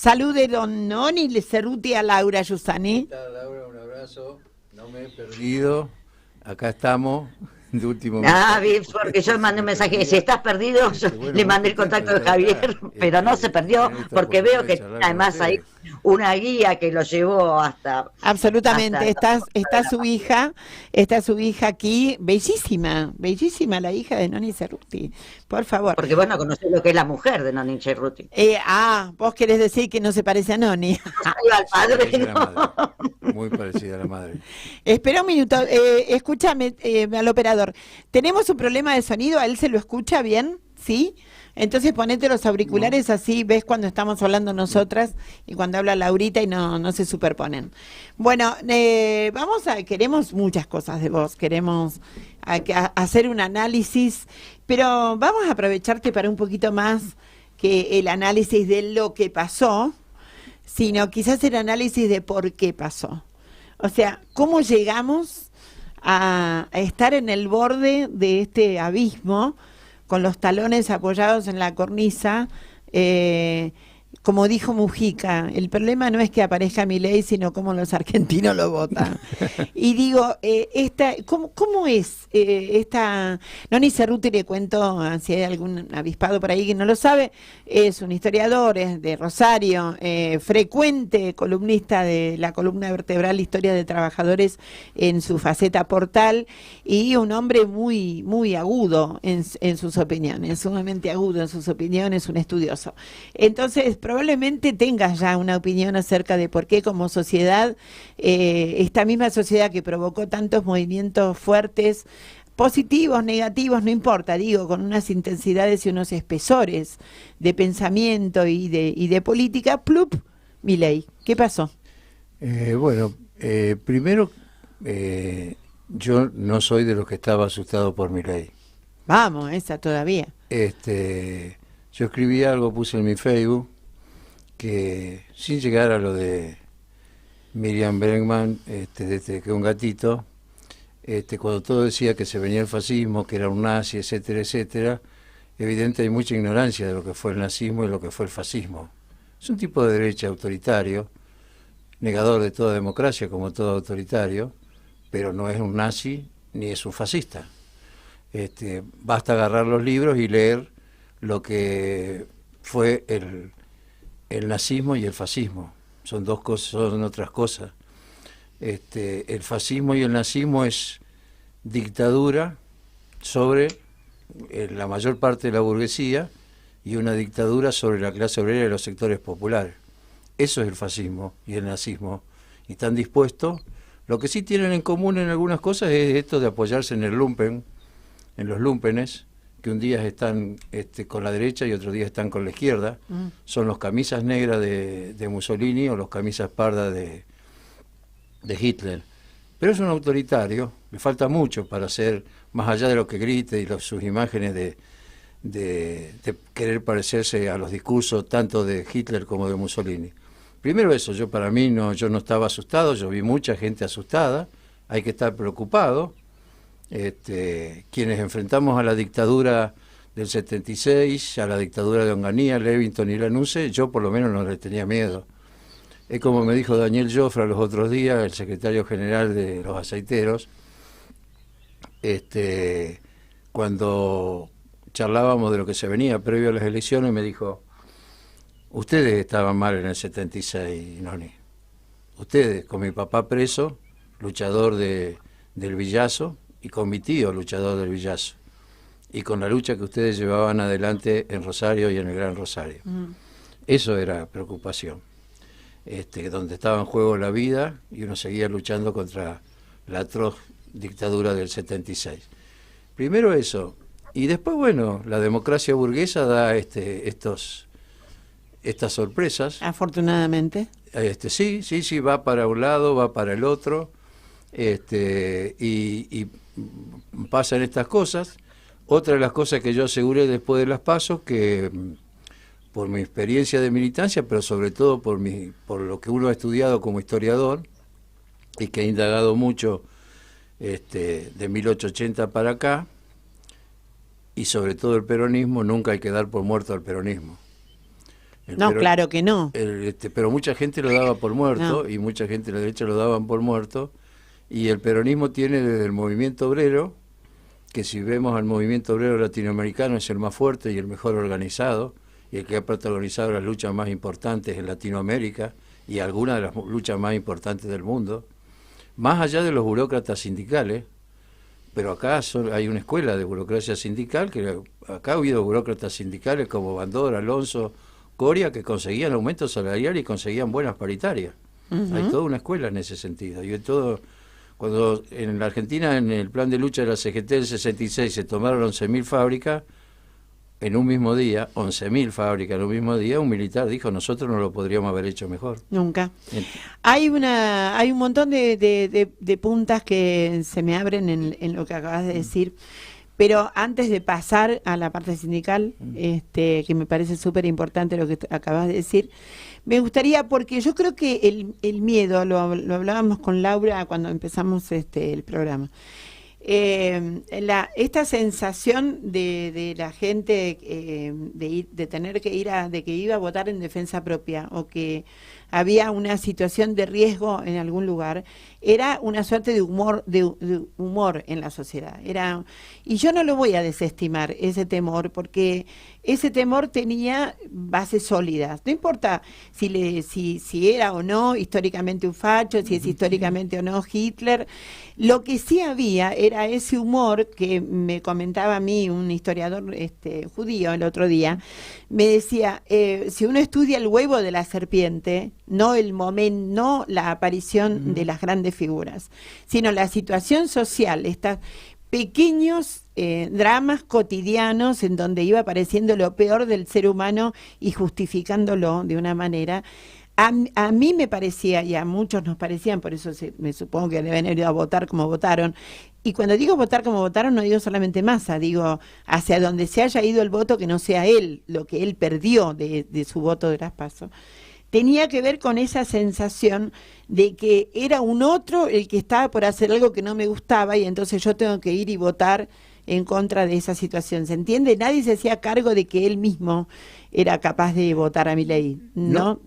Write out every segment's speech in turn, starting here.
Salud de don Noni Cerruti a Laura Giussani. Laura, un abrazo, no me he perdido, acá estamos, de último Vips, porque yo mandé un mensaje, si estás perdido, yo bueno, le mandé el contacto de Javier, pero no se perdió, porque veo que tiene además hay una guía que lo llevó hasta... Absolutamente, está su hija aquí, bellísima la hija de Noni Cerruti, por favor. Porque vos no conocés lo que es la mujer de Noni Cerruti. Vos querés decir que no se parece a Noni. Al padre, ¿no? Muy parecida a la madre. Espera un minuto, escúchame al operador. Tenemos un problema de sonido, ¿a él se lo escucha bien? ¿Sí? Entonces ponete los auriculares, así ves cuando estamos hablando nosotras y cuando habla Laurita y no se superponen. Bueno, queremos muchas cosas de vos, queremos hacer un análisis, pero vamos a aprovecharte para un poquito más que el análisis de lo que pasó, sino quizás el análisis de por qué pasó. O sea, ¿cómo llegamos a estar en el borde de este abismo con los talones apoyados en la cornisa? Como dijo Mujica, el problema no es que aparezca Milei, sino cómo los argentinos lo votan. Y digo, ¿cómo es esta? Noni Cerruti, le cuento, si hay algún avispado por ahí que no lo sabe, es un historiador, es de Rosario, frecuente columnista de la columna vertebral Historia de Trabajadores en su faceta Portal, y un hombre muy, muy agudo en sus opiniones, sumamente agudo en sus opiniones, un estudioso. Entonces, probablemente tengas ya una opinión acerca de por qué como sociedad, esta misma sociedad que provocó tantos movimientos fuertes, positivos, negativos, no importa, digo, con unas intensidades y unos espesores de pensamiento y de política, plup, Milei. ¿Qué pasó? Primero, yo no soy de los que estaba asustado por Milei. Vamos, esa todavía. Yo escribí algo, puse en mi Facebook, que sin llegar a lo de Miriam Bregman, desde que un gatito, cuando todo decía que se venía el fascismo, que era un nazi, etcétera, etcétera, evidente hay mucha ignorancia de lo que fue el nazismo y lo que fue el fascismo. Es un tipo de derecha autoritario, negador de toda democracia como todo autoritario, pero no es un nazi ni es un fascista. Basta agarrar los libros y leer lo que fue el nazismo y el fascismo. Son dos cosas, son otras cosas. El fascismo y el nazismo es dictadura sobre la mayor parte de la burguesía y una dictadura sobre la clase obrera y los sectores populares. Eso es el fascismo y el nazismo. Y están dispuestos. Lo que sí tienen en común en algunas cosas es esto de apoyarse en el lumpen, en los lumpenes, que un día están con la derecha y otro día están con la izquierda. Son los camisas negras de Mussolini o los camisas pardas de Hitler. Pero es un autoritario, le falta mucho para ser, más allá de lo que grite y sus imágenes de querer parecerse a los discursos tanto de Hitler como de Mussolini. Primero eso, yo no estaba asustado, yo vi mucha gente asustada, hay que estar preocupado. Quienes enfrentamos a la dictadura del 76, a la dictadura de Onganía, Levington y Lanuse, yo por lo menos no le tenía miedo. Es como me dijo Daniel Jofra los otros días, el secretario general de los aceiteros, cuando charlábamos de lo que se venía previo a las elecciones, me dijo: ustedes estaban mal en el 76, Noni. Ustedes, con mi papá preso, luchador del Villazo, y con mi tío, luchador del Villazo, y con la lucha que ustedes llevaban adelante en Rosario y en el Gran Rosario. Eso era preocupación. Donde estaba en juego la vida y uno seguía luchando contra la atroz dictadura del 76. Primero eso, y después, bueno, la democracia burguesa da estas sorpresas. Afortunadamente. Sí, va para un lado, va para el otro, y pasan estas cosas. Otra de las cosas que yo aseguré después de las PASO, que por mi experiencia de militancia, pero sobre todo por lo que uno ha estudiado como historiador y que ha indagado mucho de 1880 para acá, y sobre todo el peronismo, nunca hay que dar por muerto al peronismo. No, claro que no. Pero mucha gente lo daba por muerto, No. y mucha gente de la derecha lo daban por muerto, y el peronismo tiene desde el movimiento obrero, que si vemos al movimiento obrero latinoamericano es el más fuerte y el mejor organizado, y el que ha protagonizado las luchas más importantes en Latinoamérica, y algunas de las luchas más importantes del mundo, más allá de los burócratas sindicales. Pero acá hay una escuela de burocracia sindical, que acá ha habido burócratas sindicales como Bandor, Alonso, Coria, que conseguían aumento salarial y conseguían buenas paritarias. Hay toda una escuela en ese sentido. Y cuando en la Argentina, en el plan de lucha de la CGT del 66, se tomaron 11.000 fábricas en un mismo día, 11.000 fábricas en un mismo día, un militar dijo, nosotros no lo podríamos haber hecho mejor. Nunca. Hay un montón de puntas que se me abren en lo que acabas de decir, pero antes de pasar a la parte sindical, que me parece súper importante lo que acabas de decir, me gustaría, porque yo creo que el miedo, lo hablábamos con Laura cuando empezamos el programa, esta sensación de la gente de tener que de que iba a votar en defensa propia o que había una situación de riesgo en algún lugar, era una suerte de humor en la sociedad. Y yo no lo voy a desestimar, ese temor, porque ese temor tenía bases sólidas. No importa si era o no históricamente un facho, si es históricamente o no Hitler. Lo que sí había era ese humor que me comentaba a mí un historiador judío el otro día. Me decía, si uno estudia el huevo de la serpiente, no el momento, no la aparición de las grandes figuras, sino la situación social, estos pequeños dramas cotidianos en donde iba apareciendo lo peor del ser humano y justificándolo de una manera. A mí me parecía, y a muchos nos parecían, por eso me supongo que deben haber ido a votar como votaron. Y cuando digo votar como votaron, no digo solamente Massa, digo hacia donde se haya ido el voto, que no sea él, lo que él perdió de su voto de las PASO. Tenía que ver con esa sensación de que era un otro el que estaba por hacer algo que no me gustaba y entonces yo tengo que ir y votar en contra de esa situación. ¿Se entiende? Nadie se hacía cargo de que él mismo era capaz de votar a Milei, ¿no?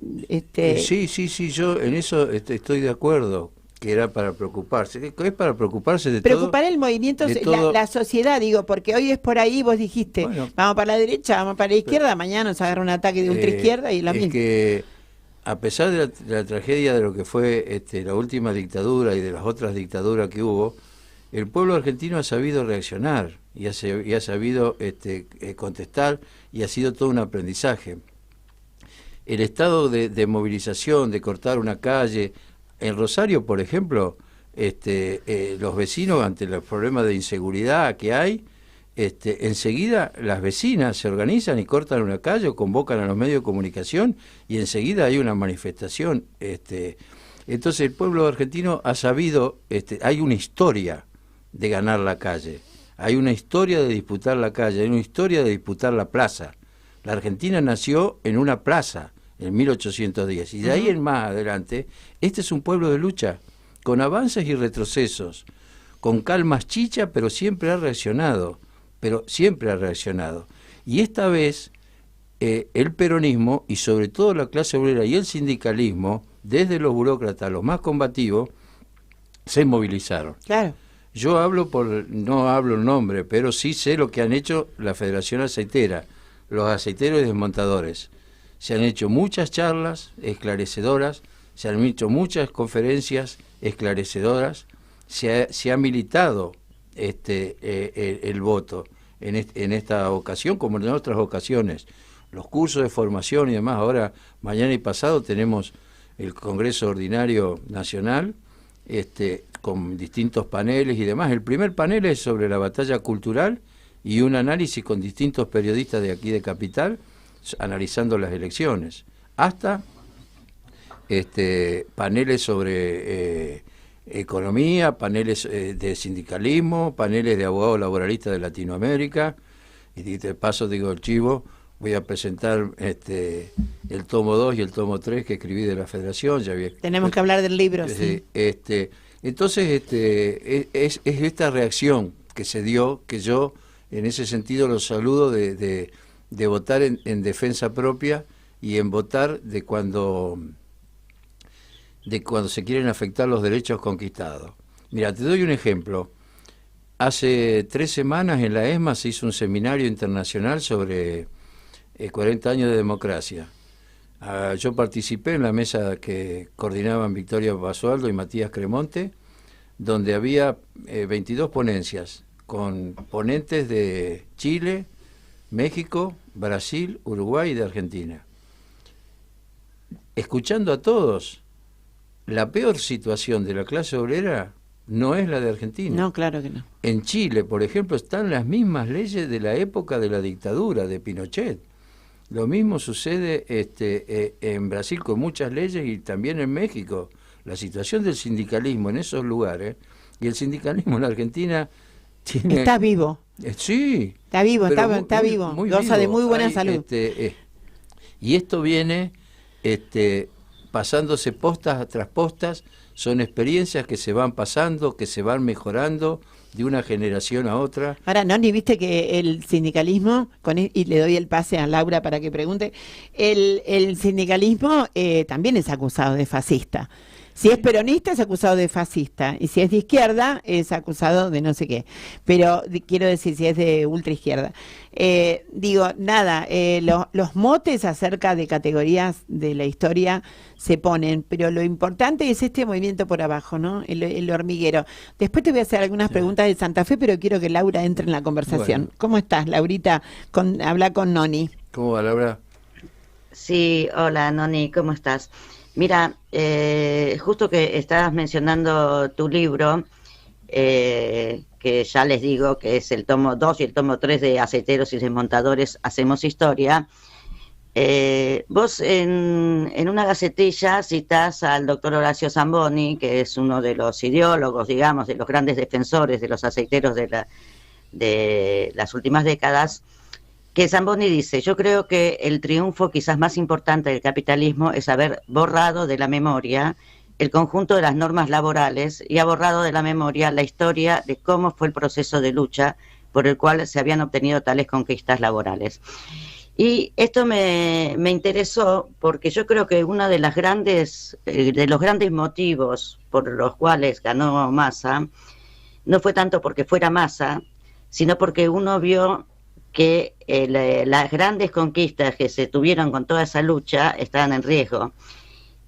Sí, yo en eso estoy de acuerdo, que era para preocuparse. Es para preocuparse de preocupar el movimiento, la sociedad, digo, porque hoy es por ahí, vos dijiste, bueno, vamos para la derecha, vamos para la izquierda, mañana nos agarra un ataque de ultraizquierda y la misma. Que a pesar de la tragedia de lo que fue la última dictadura y de las otras dictaduras que hubo, el pueblo argentino ha sabido reaccionar y ha sabido contestar, y ha sido todo un aprendizaje. El estado de movilización, de cortar una calle, en Rosario, por ejemplo, los vecinos, ante los problemas de inseguridad que hay, enseguida las vecinas se organizan y cortan una calle o convocan a los medios de comunicación y enseguida hay una manifestación. Entonces el pueblo argentino ha sabido, hay una historia de ganar la calle, hay una historia de disputar la calle, hay una historia de disputar la plaza. La Argentina nació en una plaza en 1810 y de ahí en más adelante, este es un pueblo de lucha, con avances y retrocesos, con calmas chicha, pero siempre ha reaccionado. Y esta vez el peronismo y sobre todo la clase obrera y el sindicalismo, desde los burócratas los más combativos, se movilizaron. Claro. Yo no hablo el nombre, pero sí sé lo que han hecho la Federación Aceitera, los aceiteros y desmontadores. Se han hecho muchas charlas esclarecedoras, se han hecho muchas conferencias esclarecedoras, se ha militado el voto en esta ocasión como en otras ocasiones, los cursos de formación y demás. Ahora, mañana y pasado tenemos el Congreso Ordinario Nacional, con distintos paneles y demás. El primer panel es sobre la batalla cultural y un análisis con distintos periodistas de aquí de Capital, analizando las elecciones, hasta paneles sobre economía, paneles de sindicalismo, paneles de abogados laboralistas de Latinoamérica. Y de paso, digo el chivo, voy a presentar el tomo 2 y el tomo 3 que escribí de la Federación. Tenemos que hablar del libro, sí. Entonces, es esta reacción que se dio, que yo en ese sentido lo saludo, de votar en defensa propia y en votar de cuando se quieren afectar los derechos conquistados. Mira, te doy un ejemplo. Hace 3 semanas en la ESMA se hizo un seminario internacional sobre 40 años de democracia. Yo participé en la mesa que coordinaban Victoria Basualdo y Matías Cremonte, donde había 22 ponencias, con ponentes de Chile, México, Brasil, Uruguay y de Argentina. Escuchando a todos, la peor situación de la clase obrera no es la de Argentina. No, claro que no. En Chile, por ejemplo, están las mismas leyes de la época de la dictadura de Pinochet. Lo mismo sucede en Brasil con muchas leyes y también en México. La situación del sindicalismo en esos lugares, y el sindicalismo en la Argentina tiene... Está vivo. Sí. Está vivo, pero está vivo. muy Goza vivo. de muy buena Hay, salud. Y esto viene pasándose postas tras postas, son experiencias que se van pasando, que se van mejorando de una generación a otra. Ahora, Noni, viste que el sindicalismo, y le doy el pase a Laura para que pregunte, el sindicalismo también es acusado de fascista. Si es peronista es acusado de fascista, y si es de izquierda es acusado de no sé qué. Pero quiero decir, si es de ultraizquierda. Digo, nada, los motes acerca de categorías de la historia se ponen, pero lo importante es este movimiento por abajo, ¿no? El hormiguero. Después te voy a hacer algunas preguntas de Santa Fe, pero quiero que Laura entre en la conversación. Bueno. ¿Cómo estás, Laurita? Habla con Noni. ¿Cómo va, Laura? Sí, hola Noni, ¿cómo estás? Mira, justo que estabas mencionando tu libro, que ya les digo que es el tomo 2 y el tomo 3 de Aceiteros y Desmontadores Hacemos Historia. Vos en una gacetilla citás al doctor Horacio Zamboni, que es uno de los ideólogos, digamos, de los grandes defensores de los aceiteros de las últimas décadas, que Zamboni dice: yo creo que el triunfo quizás más importante del capitalismo es haber borrado de la memoria el conjunto de las normas laborales y ha borrado de la memoria la historia de cómo fue el proceso de lucha por el cual se habían obtenido tales conquistas laborales. Y esto me interesó porque yo creo que uno de los grandes motivos por los cuales ganó Massa no fue tanto porque fuera Massa, sino porque uno vio que las grandes conquistas que se tuvieron con toda esa lucha estaban en riesgo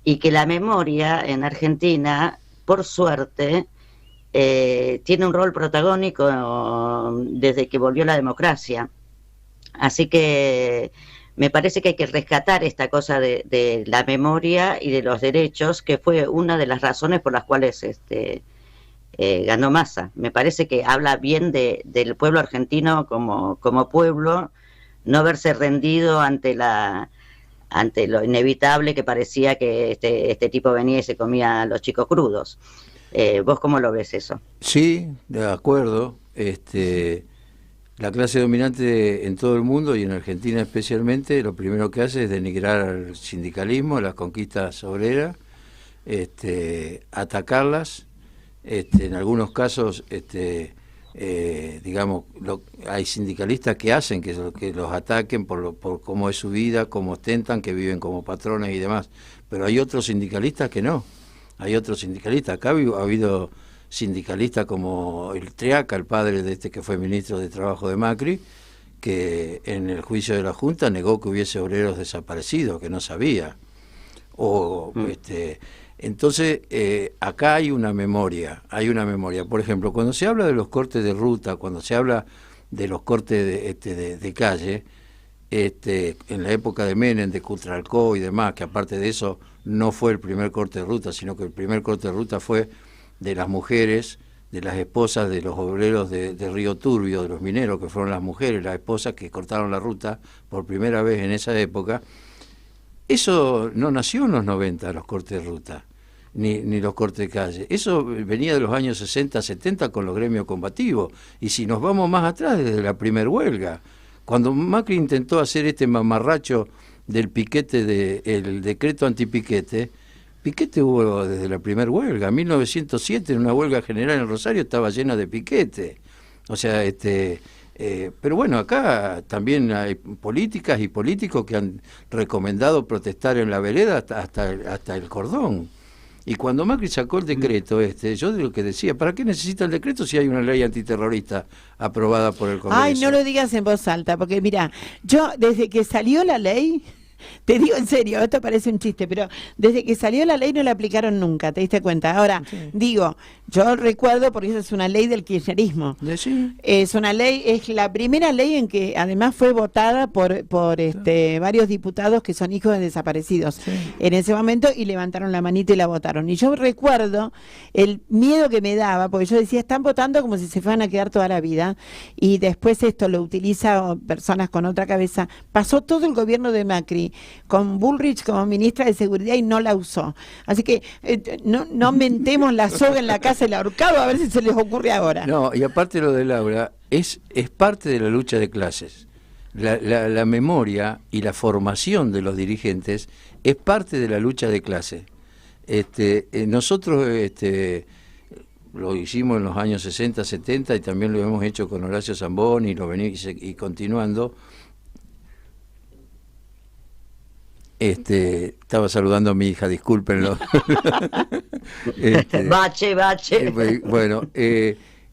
y que la memoria en Argentina, por suerte, tiene un rol protagónico desde que volvió la democracia. Así que me parece que hay que rescatar esta cosa de la memoria y de los derechos, que fue una de las razones por las cuales ganó Massa. Me parece que habla bien del pueblo argentino como pueblo, no verse rendido ante lo inevitable que parecía que este tipo venía y se comía a los chicos crudos. ¿Vos cómo lo ves eso? Sí, de acuerdo. La clase dominante en todo el mundo y en Argentina especialmente, lo primero que hace es denigrar al sindicalismo, a las conquistas obreras, atacarlas. En algunos casos, digamos, hay sindicalistas que hacen que los ataquen por cómo es su vida, cómo ostentan, que viven como patrones y demás. Pero hay otros sindicalistas que no. Hay otros sindicalistas. Acá ha habido sindicalistas como el Triaca, el padre de que fue ministro de Trabajo de Macri, que en el juicio de la Junta negó que hubiese obreros desaparecidos, que no sabía. Entonces, acá hay una memoria. Por ejemplo, cuando se habla de los cortes de ruta, cuando se habla de los cortes de calle, en la época de Menem, de Cutralcó y demás, que aparte de eso no fue el primer corte de ruta, sino que el primer corte de ruta fue de las mujeres, de las esposas de los obreros de Río Turbio, de los mineros, que fueron las mujeres, las esposas que cortaron la ruta por primera vez en esa época. Eso no nació en los 90, los cortes de ruta, ni los cortes de calle. Eso venía de los años 60, 70 con los gremios combativos. Y si nos vamos más atrás, desde la primer huelga, cuando Macri intentó hacer este mamarracho del piquete, el decreto antipiquete, piquete hubo desde la primer huelga. En 1907, en una huelga general en Rosario, estaba llena de piquete. O sea, Pero bueno, acá también hay políticas y políticos que han recomendado protestar en la vereda hasta el cordón. Y cuando Macri sacó el decreto yo de lo que decía, ¿para qué necesita el decreto si hay una ley antiterrorista aprobada por el Congreso? Ay, no lo digas en voz alta, porque mira, yo desde que salió la ley, te digo en serio, esto parece un chiste, pero desde que salió la ley no la aplicaron nunca, ¿te diste cuenta? Ahora, digo, yo recuerdo, porque esa es una ley del kirchnerismo. Sí. Es una ley, es la primera ley en que además fue votada por varios diputados que son hijos de desaparecidos en ese momento, y levantaron la manita y la votaron. Y yo recuerdo el miedo que me daba, porque yo decía, están votando como si se fueran a quedar toda la vida, y después esto lo utilizan personas con otra cabeza. Pasó todo el gobierno de Macri con Bullrich como ministra de Seguridad y no la usó. Así que no mentemos la soga en la casa del ahorcado, a ver si se les ocurre ahora. No, y aparte lo de Laura, es parte de la lucha de clases. La memoria y la formación de los dirigentes es parte de la lucha de clases. Nosotros lo hicimos en los años 60, 70 y también lo hemos hecho con Horacio Zambón y continuando. Estaba saludando a mi hija, discúlpenlo. Bache. Bueno,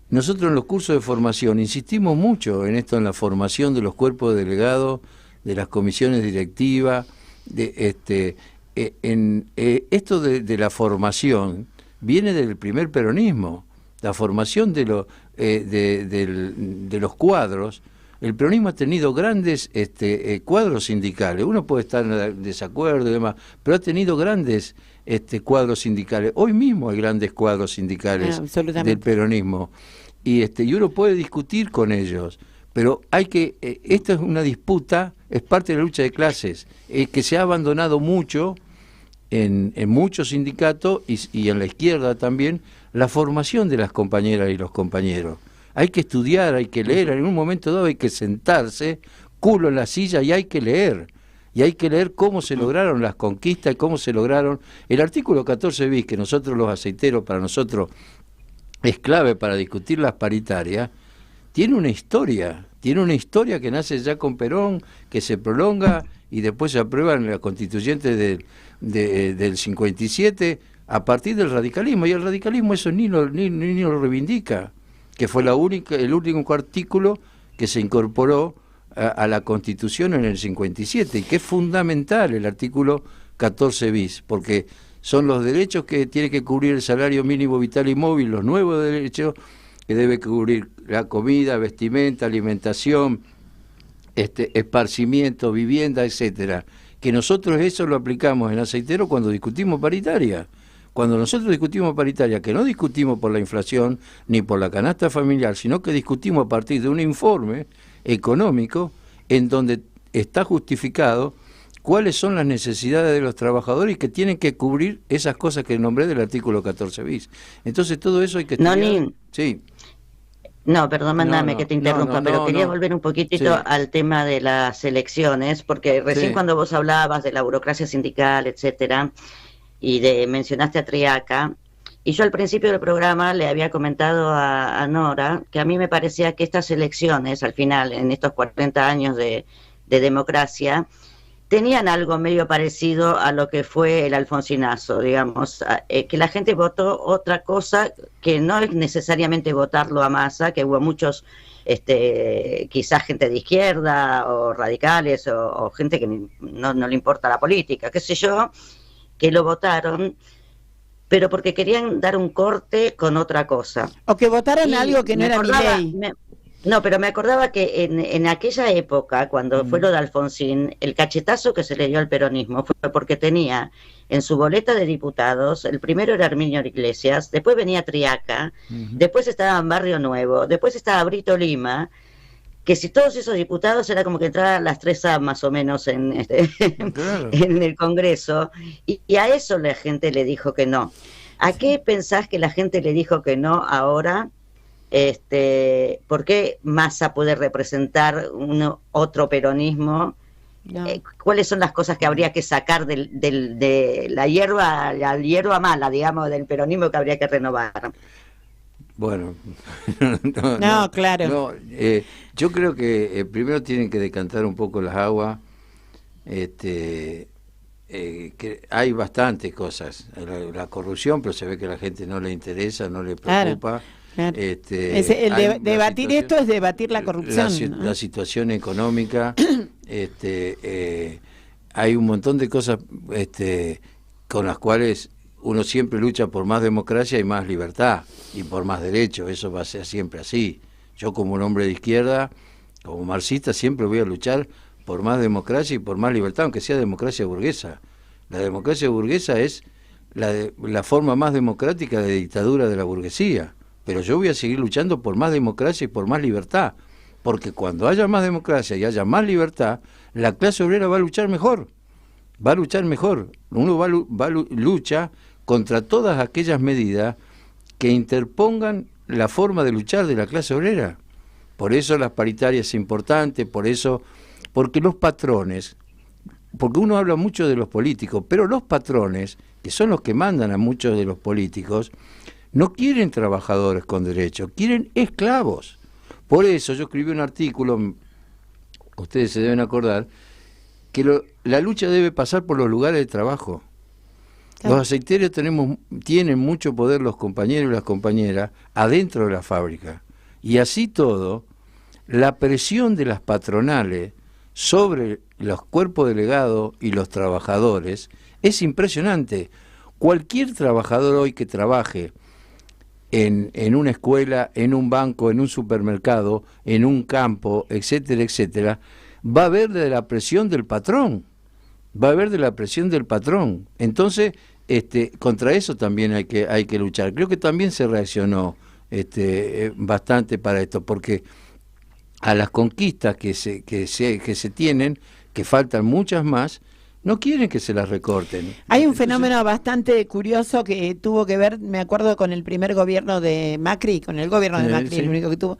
nosotros en los cursos de formación insistimos mucho en esto, en la formación de los cuerpos delegados, de las comisiones directivas, esto de la formación viene del primer peronismo, la formación de los cuadros. El peronismo ha tenido grandes cuadros sindicales. Uno puede estar en desacuerdo y demás, pero ha tenido grandes cuadros sindicales. Hoy mismo hay grandes cuadros sindicales del peronismo. Y uno puede discutir con ellos, pero esto es una disputa, es parte de la lucha de clases, que se ha abandonado mucho en muchos sindicatos y en la izquierda también, la formación de las compañeras y los compañeros. Hay que estudiar, hay que leer, en un momento dado hay que sentarse, culo en la silla, y hay que leer. Y hay que leer cómo se lograron las conquistas y cómo se lograron. El artículo 14 bis, que nosotros los aceiteros, para nosotros es clave para discutir las paritarias, tiene una historia que nace ya con Perón, que se prolonga y después se aprueba en la constituyente del 57 a partir del radicalismo. Y el radicalismo eso ni lo reivindica, que fue el único artículo que se incorporó a la Constitución en el 57, y que es fundamental el artículo 14 bis, porque son los derechos que tiene que cubrir el salario mínimo vital y móvil, los nuevos derechos que debe cubrir la comida, vestimenta, alimentación, esparcimiento, vivienda, etcétera. Que nosotros eso lo aplicamos en aceitero cuando discutimos paritaria. Cuando nosotros discutimos paritaria, que no discutimos por la inflación ni por la canasta familiar, sino que discutimos a partir de un informe económico en donde está justificado cuáles son las necesidades de los trabajadores y que tienen que cubrir esas cosas que nombré del artículo 14 bis. Entonces todo eso hay que estudiar. Noni, sí. No, perdón, mándame que te interrumpa, pero quería volver un poquitito al tema de las elecciones, porque recién cuando vos hablabas de la burocracia sindical, etcétera, y mencionaste a Triaca, y yo al principio del programa le había comentado a Nora que a mí me parecía que estas elecciones, al final, en estos 40 años de democracia, tenían algo medio parecido a lo que fue el alfonsinazo, digamos, que la gente votó otra cosa, que no es necesariamente votarlo a Massa, que hubo muchos, quizás gente de izquierda o radicales o gente que no le importa la política, qué sé yo, que lo votaron, pero porque querían dar un corte con otra cosa. O que votaron algo que no era Milei. No, pero me acordaba que en aquella época, cuando fue lo de Alfonsín, el cachetazo que se le dio al peronismo fue porque tenía en su boleta de diputados, el primero era Herminio Iglesias, después venía Triaca, después estaba Barrio Nuevo, después estaba Brito Lima, que si todos esos diputados era como que entraran las 3A más o menos en el Congreso, y a eso la gente le dijo que no. ¿A qué pensás que la gente le dijo que no ahora? ¿Por qué Massa puede representar otro peronismo? No. ¿Cuáles son las cosas que habría que sacar de la hierba mala, digamos, del peronismo que habría que renovar? Bueno, No, claro. yo creo que primero tienen que decantar un poco las aguas. Que hay bastantes cosas, la corrupción, pero se ve que a la gente no le interesa, no le preocupa. Claro. Hay Debatir esto es debatir la corrupción. ¿No? La situación económica, hay un montón de cosas con las cuales uno siempre lucha por más democracia y más libertad y por más derechos. Eso va a ser siempre así. Yo, como un hombre de izquierda, como marxista, siempre voy a luchar por más democracia y por más libertad, aunque sea democracia burguesa. La democracia burguesa es la forma más democrática de dictadura de la burguesía, pero yo voy a seguir luchando por más democracia y por más libertad, porque cuando haya más democracia y haya más libertad, la clase obrera va a luchar mejor, uno lucha contra todas aquellas medidas que interpongan la forma de luchar de la clase obrera. Por eso las paritarias es importante, porque los patrones, porque uno habla mucho de los políticos, pero los patrones, que son los que mandan a muchos de los políticos, no quieren trabajadores con derechos, quieren esclavos. Por eso yo escribí un artículo, ustedes se deben acordar, que la lucha debe pasar por los lugares de trabajo. Los aceiteros tienen mucho poder, los compañeros y las compañeras, adentro de la fábrica. Y así todo, la presión de las patronales sobre los cuerpos delegados y los trabajadores es impresionante. Cualquier trabajador hoy que trabaje en una escuela, en un banco, en un supermercado, en un campo, etcétera, etcétera, va a haber de la presión del patrón. Entonces, contra eso también hay que luchar. Creo que también se reaccionó bastante para esto, porque a las conquistas que se tienen, que faltan muchas más, no quieren que se las recorten. Hay un fenómeno bastante curioso que tuvo que ver, me acuerdo, con el primer gobierno de Macri, Sí. el único que tuvo,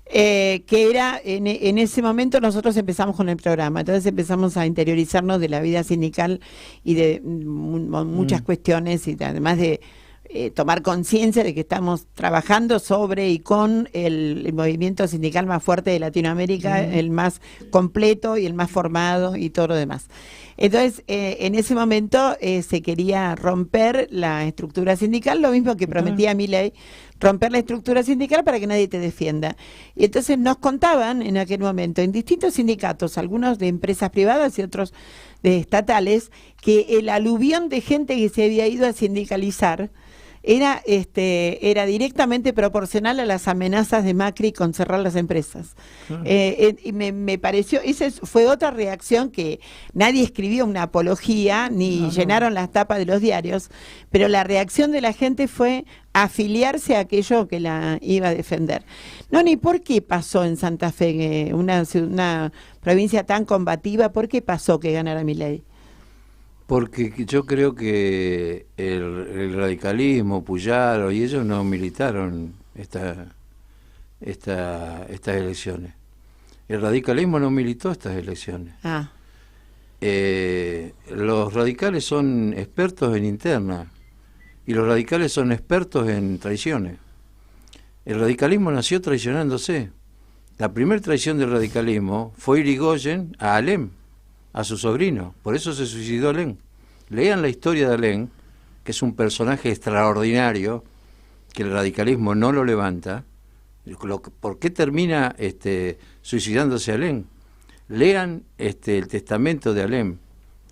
que era, en ese momento nosotros empezamos con el programa, entonces empezamos a interiorizarnos de la vida sindical y de muchas cuestiones, y además de tomar conciencia de que estamos trabajando sobre y con el movimiento sindical más fuerte de Latinoamérica, el más completo y el más formado y todo lo demás. Entonces, en ese momento se quería romper la estructura sindical, lo mismo que prometía Milei, romper la estructura sindical para que nadie te defienda. Y entonces nos contaban en aquel momento, en distintos sindicatos, algunos de empresas privadas y otros de estatales, que el aluvión de gente que se había ido a sindicalizar era directamente proporcional a las amenazas de Macri con cerrar las empresas. Y me pareció, esa fue otra reacción, que nadie escribió una apología ni llenaron las tapas de los diarios, pero la reacción de la gente fue afiliarse a aquello que la iba a defender. Ni ¿por qué pasó en Santa Fe, una provincia tan combativa, por qué pasó que ganara Milei? Porque yo creo que el radicalismo, Puyaro y ellos no militaron estas elecciones. El radicalismo no militó estas elecciones. Los radicales son expertos en interna y los radicales son expertos en traiciones. El radicalismo nació traicionándose. La primera traición del radicalismo fue Irigoyen a Alem, a su sobrino, por eso se suicidó Alem. Lean la historia de Alem, que es un personaje extraordinario, que el radicalismo no lo levanta. ¿Por qué termina suicidándose Alem? Lean el testamento de Alem,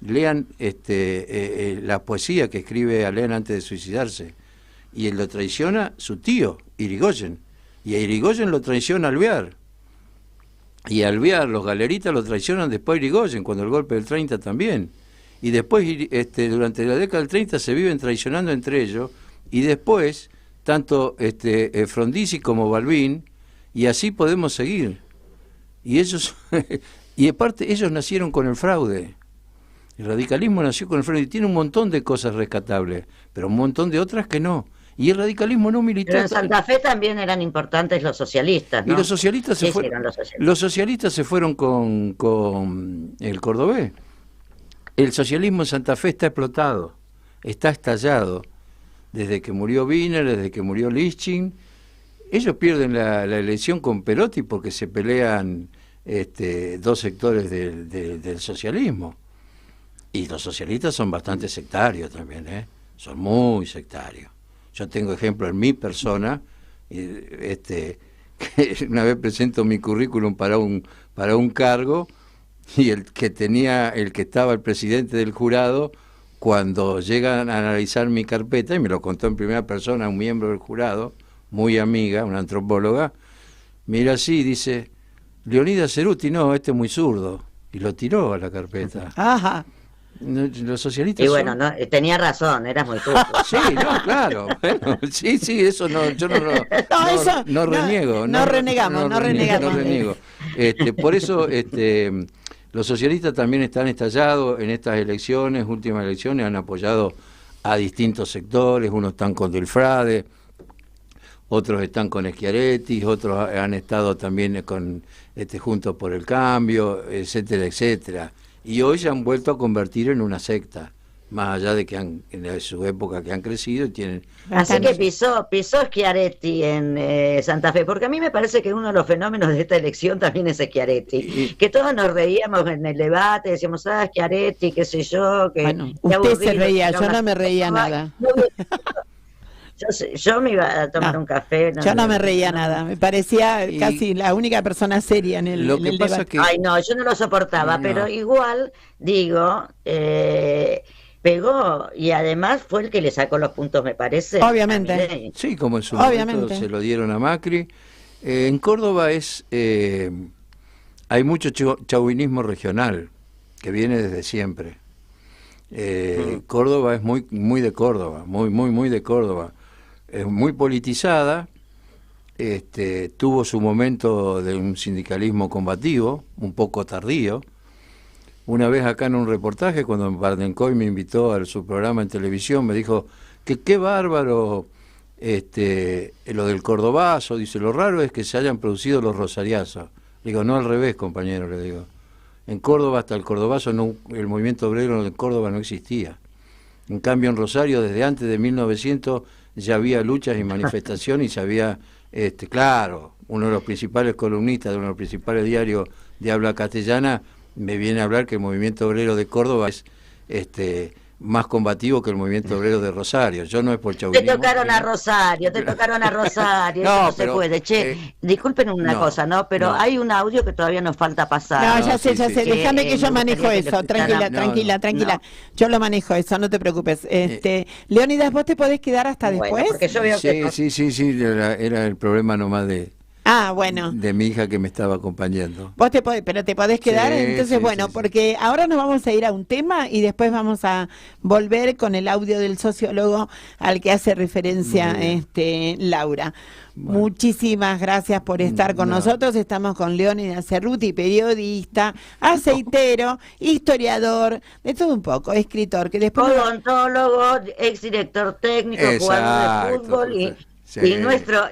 lean la poesía que escribe Alem antes de suicidarse, y él lo traiciona su tío, Irigoyen, y a Irigoyen lo traiciona Alvear. Y Alvear, los galeritas lo traicionan después a Irigoyen, cuando el golpe del 30 también. Y después, durante la década del 30 se viven traicionando entre ellos, y después, tanto Frondizi como Balbín, y así podemos seguir. Y ellos, y aparte, ellos nacieron con el fraude. El radicalismo nació con el fraude y tiene un montón de cosas rescatables, pero un montón de otras que no. Y el radicalismo no militó. Pero en Santa Fe también eran importantes los socialistas, ¿no? Y los socialistas los socialistas se fueron con el cordobés. El socialismo en Santa Fe está explotado, está estallado. Desde que murió Wiener, desde que murió Lisching, ellos pierden la elección con Perotti porque se pelean dos sectores del socialismo. Y los socialistas son bastante sectarios también, son muy sectarios. Yo tengo ejemplo en mi persona, que una vez presento mi currículum para un cargo, y el que estaba el presidente del jurado, cuando llegan a analizar mi carpeta, y me lo contó en primera persona un miembro del jurado, muy amiga, una antropóloga, mira así y dice, Leonidas Cerruti, no, este es muy zurdo, y lo tiró a la carpeta. Ajá. Los socialistas y bueno, no, tenía razón, eras muy justo. Sí, no, claro. Bueno, sí, eso no, yo no reniego. No renegamos. No reniego. Por eso los socialistas también están estallados en estas elecciones, últimas elecciones, han apoyado a distintos sectores, unos están con Delfrade, otros están con Schiaretti, otros han estado también con Juntos por el Cambio, etcétera, etcétera. Y hoy se han vuelto a convertir en una secta, más allá de que en su época que han crecido y tienen... Así que pisó Schiaretti en Santa Fe, porque a mí me parece que uno de los fenómenos de esta elección también es Schiaretti, que todos nos reíamos en el debate, decíamos, Schiaretti, qué sé yo, que... Bueno, usted se reía, yo no me reía nada. Yo me iba a tomar un café. Yo no me reía nada, me parecía casi la única persona seria en el debate. Ay, no, yo no lo soportaba, pero igual, digo, pegó, y además fue el que le sacó los puntos, me parece. Obviamente. Sí, como en su momento se lo dieron a Macri. En Córdoba hay mucho chauvinismo regional, que viene desde siempre. Córdoba es muy de Córdoba, muy de Córdoba. Es muy politizada, tuvo su momento de un sindicalismo combativo, un poco tardío. Una vez acá en un reportaje, cuando Bardencoy me invitó a su programa en televisión, me dijo que qué bárbaro lo del cordobazo, dice, lo raro es que se hayan producido los rosariazos. Le digo, no al revés, compañero, le digo. En Córdoba hasta el cordobazo, el movimiento obrero en Córdoba no existía. En cambio en Rosario, desde antes de 1900, ya había luchas y manifestaciones y se había, claro, uno de los principales columnistas de uno de los principales diarios de habla castellana me viene a hablar que el movimiento obrero de Córdoba es más combativo que el movimiento obrero de Rosario. Yo no es por chauvinismo. Te tocaron a Rosario, no, eso no se puede. Disculpen una cosa, ¿no? Pero hay un audio que todavía nos falta pasar. No, ya sé, déjame que yo manejo eso, tranquila. Yo lo manejo eso, no te preocupes. Leónidas, ¿vos te podés quedar hasta después? Porque yo veo sí, era el problema nomás bueno. de mi hija que me estaba acompañando. Vos te podés quedar, entonces porque ahora nos vamos a ir a un tema y después vamos a volver con el audio del sociólogo al que hace referencia Laura. Bueno. Muchísimas gracias por estar con nosotros. Estamos con Leónidas Cerruti, periodista, aceitero, historiador, de todo un poco, escritor, que después odontólogo, exdirector técnico, jugador de fútbol y nuestro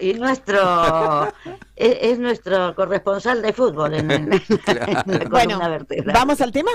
es nuestro corresponsal de fútbol en la columna vertebral. ¿Vamos al tema?